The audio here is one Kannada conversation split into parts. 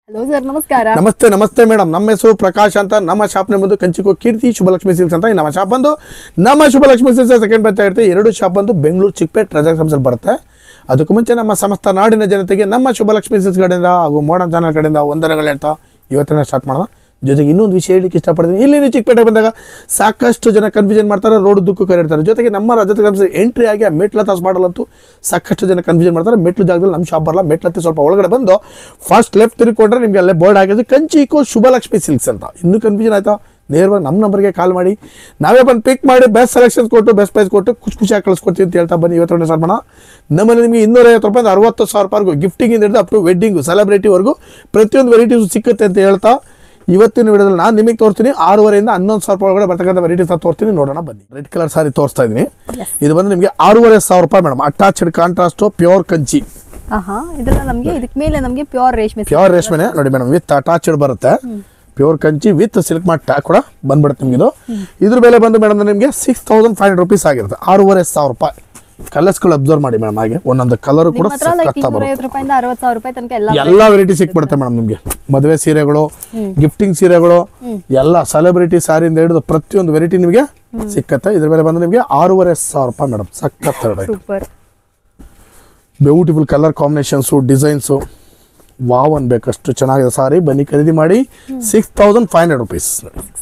ಹಲೋ ಸರ್, ನಮಸ್ಕಾರ. ನಮಸ್ತೆ ಮೇಡಮ್. ನಮ್ಮ ಹೆಸರು ಪ್ರಕಾಶ್ ಅಂತ. ನಮ್ಮ ಶಾಪ್ ಬಂದು ಕಂಚಿಕೋ ಕೀರ್ತಿ ಶುಭಲಕ್ಷ್ಮಿ ಸಿಲ್ಕ್ಸ್ ಅಂತ. ನಮ್ಮ ಶಾಪ್ ಬಂದು ನಮ್ಮ ಶುಭಲಕ್ಷ್ಮಿ ಸಿಲ್ಕ್ಸ್ ಸೆಕೆಂಡ್ ಬರ್ತಾ ಇರುತ್ತೆ. ಎರಡು ಶಾಪ್ ಬಂದು ಬೆಂಗಳೂರು ಚಿಕ್ಕಪೇಟೆ ಟ್ರಾನ್ಸಾಕ್ಷನ್ಸ್ ಬರುತ್ತೆ. ಅದಕ್ಕೂ ಮುಂಚೆ ನಮ್ಮ ಸಮಸ್ತ ನಾಡಿನ ಜನತೆಗೆ ನಮ್ಮ ಶುಭಲಕ್ಷ್ಮಿ ಸಿಲ್ಕ್ಸ್ ಕಡೆಯಿಂದ ಹಾಗೂ ಮಾಡರ್ನ್ ಚಾನಲ್ ಕಡೆಯಿಂದ ವಂದನೆಗಳು ಹೇಳ್ತಾ ಇವತ್ತಿನ ಸ್ಟಾರ್ಟ್ ಮಾಡೋಣ. ಜೊತೆಗೆ ಇನ್ನೊಂದು ವಿಷಯ ಹೇಳಲಿಕ್ಕೆ ಇಷ್ಟಪಡ್ತೀನಿ. ಇಲ್ಲಿ ಚಿಕ್ಕಪೇಟೆ ಬಂದಾಗ ಸಾಕಷ್ಟು ಜನ ಕನ್ಫ್ಯೂಷನ್ ಮಾಡ್ತಾರೆ, ರೋಡ್ ದುಕ್ಕು ಕರೆಡ್ತಾರೆ. ಜೊತೆಗೆ ನಮ್ಮ ರಾಜ್ಯದ ಎಂಟ್ರಿ ಆಗಿ ಆ ಮೆಟ್ಲು ತಾಸ್ ಮಾಡಲಂತೂ ಸಾಕಷ್ಟು ಜನ ಕನ್ಫ್ಯೂಷನ್ ಮಾಡ್ತಾರೆ. ಮೆಟ್ಲು ಜಾಗದಲ್ಲಿ ನಮ್ಮ ಶಾಪ್ ಬರಲ್ಲ, ಮೆಟ್ಲತ್ತಿ ಸ್ವಲ್ಪ ಒಳಗಡೆ ಬಂದು ಫಸ್ಟ್ ಲೆಫ್ಟ್ ತಿರುಗಿಕೊಂಡ್ರೆ ನಿಮಗೆ ಅಲ್ಲೇ ಬೋರ್ಡ್ ಹಾಕಿದ್ರೆ ಕಂಚಿಕೋ ಶುಭಲಕ್ಷ್ಮಿ ಸಿಲ್ಕ್ಸ್ ಅಂತ. ಇನ್ನೂ ಕನ್ಫ್ಯೂಷನ್ ಆಯ್ತಾ, ನೇರವಾಗಿ ನಮ್ಮ ನಂಬರ್ಗೆ ಕಾಲ್ ಮಾಡಿ ನಾವೇ ಬಂದು ಪಿಕ್ ಮಾಡಿ ಬೆಸ್ಟ್ ಸೆಲೆಕ್ಷನ್ಸ್ ಕೊಟ್ಟು ಬೆಸ್ಟ್ ಪ್ರೈಸ್ ಕೊಟ್ಟು ಖುಷಿಯಾಗಿ ಕಳಿಸ್ಕೊಡ್ತೀವಿ ಅಂತ ಹೇಳ್ತಾ ಬನ್ನಿ. ಇವತ್ತು ಸರ್ ನಮ್ಮಲ್ಲಿ ನಿಮಗೆ 250 ರೂಪಾಯಿಂದ 60,000 ರೂಪಾಯಿವರೆಗೂ ಗಿಫ್ಟಿಂಗ್ ಹಿಡಿದು ಅಪ್ ಟು ವೆಡ್ಡಿಂಗು ಸೆಲೆಬ್ರಿಟಿವರೆಗೂ ಪ್ರತಿಯೊಂದು ವೆರೈಟೀಸ್ ಸಿಕ್ಕುತ್ತೆ ಅಂತ ಹೇಳ್ತಾ ಇವತ್ತಿನ ವಿಡಿಯೋದಲ್ಲಿ ನಾನು ನಿಮಗೆ ತೋರಿಸ್ತೀನಿ. 6,500ರಿಂದ 11,000 ರೂಪಾಯಿ ಒಳಗಡೆ ಬರ್ತಕ್ಕಂಥ ವೆರೈಟೀಸ್ ತೋರಿಸ್ತೀನಿ, ನೋಡೋಣ ಬನ್ನಿ. ರೆಡ್ ಕಲರ್ ಸಾರಿ ತೋರಿಸ್ತಾ ಇದ್ದೀನಿ. ಇದು ಬಂದು ನಿಮಗೆ 6,500 ರೂಪಾಯಿ madam. Attached contrast pure Kanchi. ಇದೆಲ್ಲ ನಮಗೆ ಇದಕ್ಕೆ ಮೇಲೆ ನಮಗೆ ಪ್ಯೂರ್ ರೇಷ್ಮೆನೆ ನೋಡಿ ಮೇಡಮ್. ವಿತ್ ಅಟ್ಯಾಚ್ಡ್ ಬರುತ್ತೆ, pure Kanchi with Silk Mart tag ಕೂಡ ಬಂದ್ಬಿಡುತ್ತೆ ನಿಮಗೆ. ಇದ್ರ ಬೆಲೆ ಬಂದು ಮೇಡಮ್ ನಿಮಗೆ 6,500 ರೂಪೀಸ್ ಆಗಿರುತ್ತೆ. 6,500 ರೂಪಾಯಿ. ಕಲರ್ಸ್ಗಳು ಅಬ್ಸರ್ವ್ ಮಾಡಿ ಮೇಡಮ್. ಹಾಗೆ ಒಂದೊಂದು ಕಲರ್ ಕೂಡ ಎಲ್ಲ ವೆರೈಟಿ ಸಿಕ್ಬಿಡುತ್ತೆ ಮೇಡಮ್ ನಿಮಗೆ. ಮದುವೆ ಸೀರೆಗಳು, ಗಿಫ್ಟಿಂಗ್ ಸೀರೆಗಳು, ಎಲ್ಲ ಸೆಲೆಬ್ರಿಟಿ ಸ್ಯಾರಿಯಿಂದ ಹಿಡಿದು ಪ್ರತಿಯೊಂದು ವೆರೈಟಿ ನಿಮಗೆ ಸಿಕ್ಕತ್ತೆ. ಇದ್ರ ಮೇಲೆ ಬಂದು ನಿಮಗೆ 6,500 ರೂಪಾಯಿ ಮೇಡಮ್. ಸಖತ್ beautiful colour combinations, designs wow ಅನ್ಬೇಕಷ್ಟು ಚೆನ್ನಾಗಿದೆ ಸಾರಿ. ಬನ್ನಿ ಖರೀದಿ ಮಾಡಿ. 6,500 ರೂಪೀಸ್.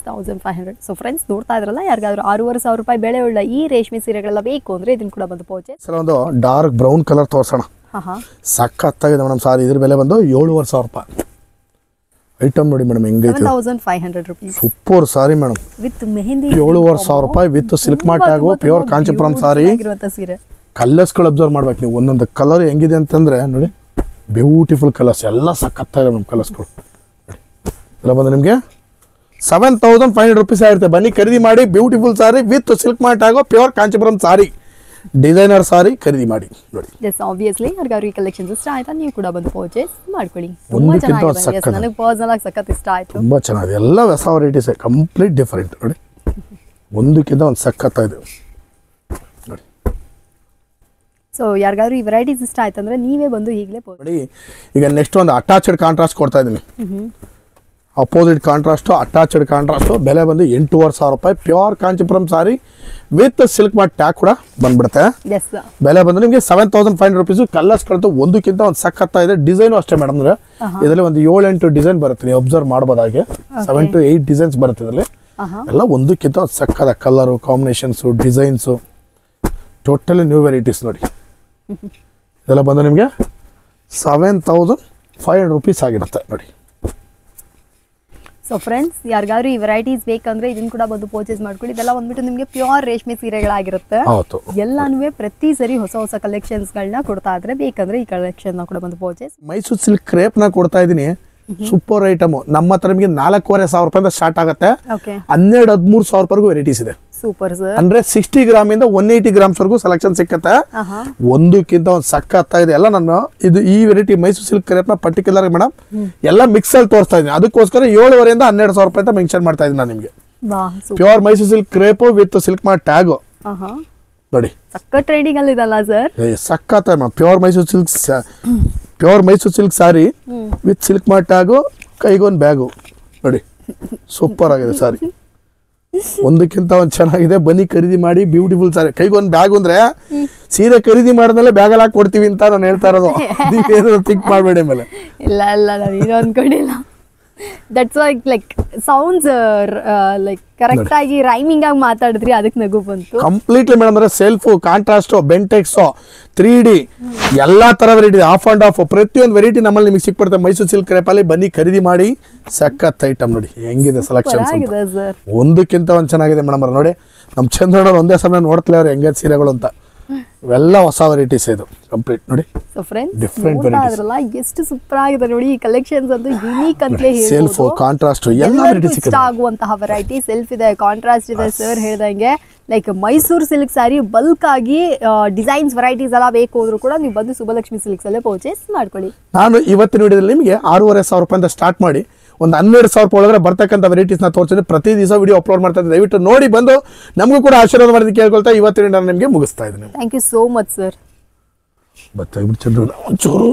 6,500. ಸೊ ಫ್ರೆಂಡ್ಸ್, ನೋಡ್ತಾ ಇದ್ರಲ್ಲ, ಯಾರಿಗಾದ್ರೂ 6,500 ರೂಪಾಯಿ ಬೆಲೆ ಉಳ್ಳ ಈ ರೇಷ್ಮೆ ಸೀರೆಗಳೆಲ್ಲ ಬೇಕು ಅಂದ್ರೆ ಇದನ್ನ ಕೂಡ ಬಂದು ಪರ್ಚೇಸ್. ಸರ್ ಒಂದು ಡಾರ್ಕ್ ಬ್ರೌನ್ ಕಲರ್ ತೋರ್ಸೋಣ. ಸಖತ್ತಾಗಿದೆ ಮೇಡಮ್ ಸಾರಿ. ಇದ್ರ ಬೆಲೆ ಬಂದು 7,500 ರೂಪಾಯಿ. ಐಟಮ್ ನೋಡಿ ಮೇಡಮ್ ಹೆಂಗೈತೆ. 7,500 rupees. Super sorry madam. With mehndi 7,500 ರೂಪಾಯಿ ವಿತ್ ಸಿಲ್ಕ್ ಮಾರ್ಟ್ ಆಗೋ ಪ್ಯೂರ್ ಕಾಂಚಿಪುರಂ ಸಾರಿ. ಕಲರ್ಸ್ಗಳು ಅಬ್ಸರ್ವ್ ಮಾಡ್ಬೇಕು ನೀವು. ಒಂದೊಂದು ಕಲರ್ ಹೆಂಗಿದೆ ಅಂತಂದ್ರೆ ನೋಡಿ, ಬ್ಯೂಟಿಫುಲ್ ಕಲರ್ಸ್ ಎಲ್ಲ ಸಖತ್ತಾಗಿದೆ ನಮ್ಮ ಕಲರ್ಸ್ಗಳು. ಎಲ್ಲ ಬಂದು ನಿಮಗೆ 7,500 ರೂಪೀಸ್ ಆಗಿರುತ್ತೆ. ಬನ್ನಿ ಖರೀದಿ ಮಾಡಿ. Beautiful sorry with Silk mart ಆಗೋ ಪ್ಯೂರ್ ಕಾಂಚಿಪುರಂ ಸಾರಿ, ಡಿಸೈನರ್ ಸಾರಿ ಖರೀದಿ ಮಾಡಿ ನೋಡಿ. ಎಸ್, ಆಬ್ವಿಯಸ್ಲಿ ಯಾರಿಗಾದ್ರೂ ಈ ಕಲೆಕ್ಷನ್ಸ್ ಇಷ್ಟ ಆಯ್ತಾ ನೀವು ಕೂಡ ಬಂದು ಪರ್ಚೇಸ್ ಮಾಡ್ಕೊಳ್ಳಿ. ತುಂಬಾ ಚೆನ್ನಾಗಿದೆ. ನನಗೆ ಪರ್ಸನಲ್ ಆಗಿ ಸಖತ್ ಇಷ್ಟ ಆಯ್ತು. ತುಂಬಾ ಚೆನ್ನಾಗಿದೆ. ಎಲ್ಲ ಹೊಸ ವೆರೈಟೀಸ್ ಕಂಪ್ಲೀಟ್ ಡಿಫರೆಂಟ್ ನೋಡಿ. ಒಂದಕ್ಕಿಂತ ಒಂದು ಸಖತ್ತಾಗಿದೆ ನೋಡಿ. ಸೊ ಯಾರಿಗಾದ್ರೂ ಈ ವೆರೈಟೀಸ್ ಇಷ್ಟ ಆಯ್ತಂದ್ರೆ ನೀವೇ ಬಂದು ಈಗಲೇ ನೋಡಿ. ಈಗ ನೆಕ್ಸ್ಟ್ ಒಂದು ಅಟ್ಯಾಚ್ಡ್ ಕಾಂಟ್ರಾಸ್ಟ್ ಕೊಡ್ತಾ ಇದ್ದೀನಿ. Opposite contrast, attached contrast. ಬೆಲೆ ಬಂದು 8,500 ರೂಪಾಯಿ. Pure Kanchipuram sorry with Silk Mart tag ಕೂಡ ಬಂದ್ಬಿಡುತ್ತೆ. ಬೆಲೆ ಬಂದು ನಿಮಗೆ 7,500 ರೂಪೀಸು. ಕಲರ್ಸ್ಗಳಂತೂ ಒಂದಕ್ಕಿಂತ ಒಂದು ಸಖತ್ತಾಗಿದೆ. ಡಿಸೈನು ಅಷ್ಟೇ ಮೇಡಮ್. ಅಂದ್ರೆ ಇದರಲ್ಲಿ ಒಂದು 7-8 ಡಿಸೈನ್ ಬರುತ್ತೆ, ನೀವು ಅಬ್ಸರ್ವ್ ಮಾಡ್ಬೋದು. ಹಾಗೆ 7 to 8 ಡಿಸೈನ್ಸ್ ಬರುತ್ತೆ ಇದರಲ್ಲಿ. ಎಲ್ಲ ಒಂದಕ್ಕಿಂತ ಒಂದು ಸಖತ್ತ colour combinations, designs, totally new varieties ನೋಡಿ. ಇದೆಲ್ಲ ಬಂದು ನಿಮಗೆ 7,500 ರೂಪೀಸ್ ಆಗಿರುತ್ತೆ ನೋಡಿ. ಸೊ ಫ್ರೆಂಡ್ಸ್, ಯಾರಿಗಾದ್ರೂ ಈ ವೆರೈಟೀಸ್ ಬೇಕಂದ್ರೆ ಇದನ್ನ ಕೂಡ ಬಂದು ಪರ್ಚೇಸ್ ಮಾಡ್ಕೊಳ್ಳಿ. ಇದೆಲ್ಲ ಬಂದ್ಬಿಟ್ಟು ನಿಮಗೆ ಪ್ಯೂರ್ ರೇಷ್ಮೆ ಸೀರೆಗಳಾಗಿರುತ್ತೆ. ಎಲ್ಲಾನು ಪ್ರತಿ ಸರಿ ಹೊಸ ಹೊಸ ಕಲೆಕ್ಷನ್ಸ್ ಗಳನ್ನ ಕೊಡ್ತಾ ಇದ್ರೆ ಬೇಕಂದ್ರೆ ಈ ಕಲೆಕ್ಷನ್ ಕೂಡ ಬಂದು ಪರ್ಚೇಸ್. ಮೈಸೂರು ಸಿಲ್ಕ್ ಕ್ರೇಪ್ ನ ಕೊಡ್ತಾ ಇದೀನಿ. Super item. ನಮ್ಮ ಹತ್ರ ನಿಮಗೆ 4,500 ರೂಪಾಯಿಂದ ಸ್ಟಾರ್ಟ್ ಆಗುತ್ತೆ. 12,000-13,000 ರೂಪಾಯಿಗೂ ವೆರೈಟೀಸ್ ಇದೆ. Super sir. ಅಂದ್ರೆ 60 ಗ್ರಾಮಿಂದ 180 ಗ್ರಾಮ್ಸ್ ವರೆಗೂ ಸೆಲೆಕ್ಷನ್ ಸಿಕ್ಕತ್ತೆ. ಒಂದಕ್ಕಿಂತ ಒಂದು ಸಖತ್ ಇದೆ. ಎಲ್ಲ ನಾನು ಈ ವೆರೈಟಿ ಮೈಸೂರು ಸಿಲ್ಕ್ ಕ್ರೇಪ್ ನ ಪರ್ಟಿಕ್ಯುಲರ್ ಮೇಡಮ್ ಎಲ್ಲ ಮಿಕ್ಸ್ ಅಲ್ಲಿ ತೋರಿಸ್ತಾ ಇದೀನಿ. ಅದಕ್ಕೋಸ್ಕರ 7,500ರಿಂದ 1,200 ರೂಪಾಯಿ ಅಂತ ಮೆನ್ಷನ್ ಮಾಡ್ತಾ ಇದೀನಿ ನಾನು ನಿಮಗೆ. Pure Mysuru silk crepe with Silk Mart tag ನೋಡಿ. ಸಖತ್ ಟ್ರೆಂಡಿಂಗ್ ಅಲ್ಲಿ ಇದಲ್ಲ ಸರ್. ಸಖತ್ pure Mysuru silk sari with Silk Mart tag, ಕೈಗೊಂದು ಬ್ಯಾಗು ನೋಡಿ. ಸೂಪರ್ ಆಗಿದೆ ಸಾರಿ. ಒಂದಕ್ಕಿಂತ ಒಂದು ಚೆನ್ನಾಗಿದೆ. ಬನ್ನಿ ಖರೀದಿ ಮಾಡಿ. ಬ್ಯೂಟಿಫುಲ್ ಸಾರಿ. ಕೈಗೊಂದು ಬ್ಯಾಗ್ ಅಂದ್ರೆ ಸೀರೆ ಖರೀದಿ ಮಾಡಿದ್ಮೇಲೆ ಬ್ಯಾಗಲ್ಲಿ ಹಾಕಿ ಕೊಡ್ತೀವಿ ಅಂತ ನಾನು ಹೇಳ್ತಾ ಇರೋದು. ನೀವೇನಾದ್ರು ಥಿಂಕ್ ಮಾಡಬೇಡಿ ಮೇಲೆ. ಇಲ್ಲ ನಾನು ಅನ್ಕೊಂಡಿಲ್ಲ. That's why like sounds like correct ಆಗಿ ರೈಮಿಂಗ್ ಆಗಿ ಮಾತಾಡಿದ್ರಿ, ಅದಕ್ಕೆ ನಗು ಬಂತು. Completely madam. ಅಂದ್ರೆ ಸೆಲ್ಫ್ ಕಾಂಟ್ರಾಸ್ಟ್, ಬೆಂಟೆಕ್ಸ್, 3D ಎಲ್ಲಾ ತರ ವೆರೈಟಿ, ಆಫ್ ಅಂಡ್ ಆಫ್ ಪ್ರತಿಯೊಂದು ವೆರೈಟಿ ನಮ್ಮಲ್ಲಿ ನಿಮಗೆ ಸಿಕ್ಬಿಡುತ್ತೆ ಮೈಸೂರು ಸಿಲ್ಕ್ ಕ್ರೇಪ್ ಅಲ್ಲಿ. ಬನ್ನಿ ಖರೀದಿ ಮಾಡಿ. ಸಖತ್ ಐಟಮ್ ನೋಡಿ ಹೆಂಗಿದೆ ಸೆಲೆಕ್ಷನ್ಸ್. ಒಂದಕ್ಕಿಂತ ಒಂದು ಚೆನ್ನಾಗಿದೆ ಮೇಡಮ್. ನೋಡಿ ನಮ್ಮ ಚಂದ್ರಣ್ಣ ಒಂದೇ ಸಮಯ ನೋಡ್ತಲೇ ಅವ್ರು ಹೆಂಗೆ ಸೀರೆಗಳು ಅಂತ. ಇವೆಲ್ಲ ಹೊಸ ವೆರೈಟೀಸ್ ಇದು ಕಂಪ್ಲೀಟ್ ನೋಡಿ. ಸೊ ಫ್ರೆಂಡ್ಸ್, ಡಿಫರೆಂಟ್ ವೆರೈಟೀಸ್ ಎಷ್ಟು ಸೂಪರ್ ಆಗಿದೆ ನೋಡಿ. ಈ ಕಲೆಕ್ಷನ್ಸ್ ಅಂತೂ ಯೂನಿಕ್ ಅಂತಲೇ ಹೇಳ್ಬೋದು. ಸೆಲ್ಫ್ ಕಾಂಟ್ರಾಸ್ಟ್ ಎಲ್ಲ ವೆರೈಟಿ ಸಿಗುತ್ತೆ. ಇಷ್ಟ ಆಗುವಂತಹ ವೆರೈಟಿ ಸೆಲ್ಫ್ ಇದೆ, ಕಾಂಟ್ರಾಸ್ಟ್ ಇದೆ. ಸರ್ ಹೇಳ್ದಂಗೆ like Mysuru silk sari bulk ಆಗಿ ಡಿಸೈನ್ಸ್ ವೆರೈಟೀಸ್ ಎಲ್ಲ ಬೇಕು ಅಂದ್ರೂ ಕೂಡ ನೀವು ಬಂದು ಶುಭಲಕ್ಷ್ಮಿ ಸಿಲ್ಕ್ಸ್ ಅಲ್ಲೇ ಪರ್ಚೇಸ್ ಮಾಡ್ಕೊಳ್ಳಿ. ನಾನು ಇವತ್ತಿನ ವಿಡಿಯೋದಲ್ಲಿ ನಿಮಗೆ 6,500 ರೂಪಾಯಿಂದ ಸ್ಟಾರ್ಟ್ ಮಾಡಿ ಒಂದು 12,000 ರೂಪಾಯಿ ಒಳಗಡೆ ಬರ್ತಕ್ಕಂಥ ವೆರೈಟೀಸ್ ನ ತೋರಿಸಿದ್ರೆ ಪ್ರತಿ ದಿವಸ ವಿಡಿಯೋ ಅಪ್ಲೋಡ್ ಮಾಡ್ತಾ ಇದ್ದೀನಿ. ದಯವಿಟ್ಟು ನೋಡಿ ಬಂದು ನಮಗೂ ಕೂಡ ಆಶೀರ್ವಾದ ಮಾಡಿ ಕೇಳ್ಕೊಳ್ತಾ ಇವತ್ತಿನ ನಾನು ನಿಮಗೆ ಮುಗಿಸ್ತಾ ಇದ್ದೀನಿ. Thank you so much sir. ಬತ್ತಾಗ್ಬಿಟ್ಟು ಚಂದ್ರ ಒಂಚೂರು